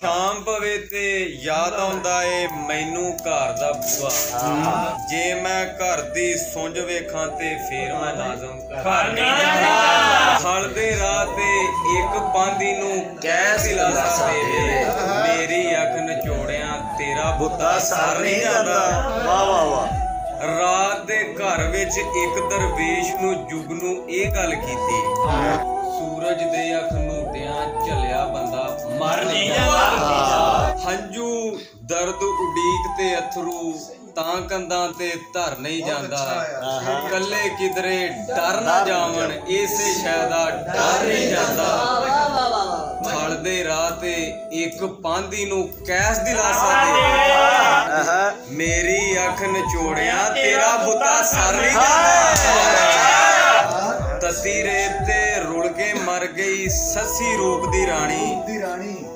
शाम पवे ते याद आउंदा ए मैनू घर दा बुआ जे मैं घर दी सुंज वेखां ते फिर मैं नाज़म घर नहीं जांदा खल दे राह ते एक पांदी नू कै दिलासा देवे मेरी अख नचोड़ियां तेरा बुता सर नहीं जांदा। वाह वाह वाह। रात दे घर विच एक दरवेश नू जुगनू ए गल कीती सूरज दे अखनूटियां चलिया बंदा मर नहीं जांदा हंजू दर्द उडीक ते अथरू तां कंधां ते धर नहीं जांदा कल्ले किधरे डर ना जावन इसे शैदा डर नहीं जांदा खल दे राह ते एक पांदी नू कैस दिलासा दे मेरी अख नचोड़िया तेरा बुता सर नहीं जांदा तसी रेत ते रुल के मर गई ससी रूप दी रानी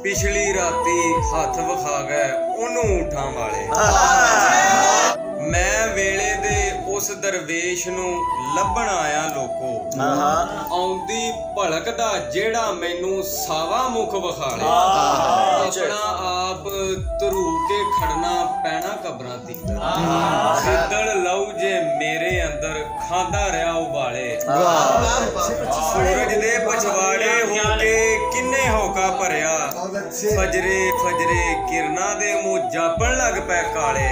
पिछली राती हथ विखा गए ओनू ऊठां वाले मैं वेले दे उस दरवेश नू लभण आया लोको आउंदी भड़क दा जेड़ा मैनू सावा मुख विखाले अपना आप धरू के खड़ना पैना कबरां ती सिद्धड़ लऊ जे मेरे अंदर खांदा रहा उबाले सूरज दे पछवाड़े होके किन्ने होका भरिया फजरे फजरे किरना दे मुंह जापण लग पै काले।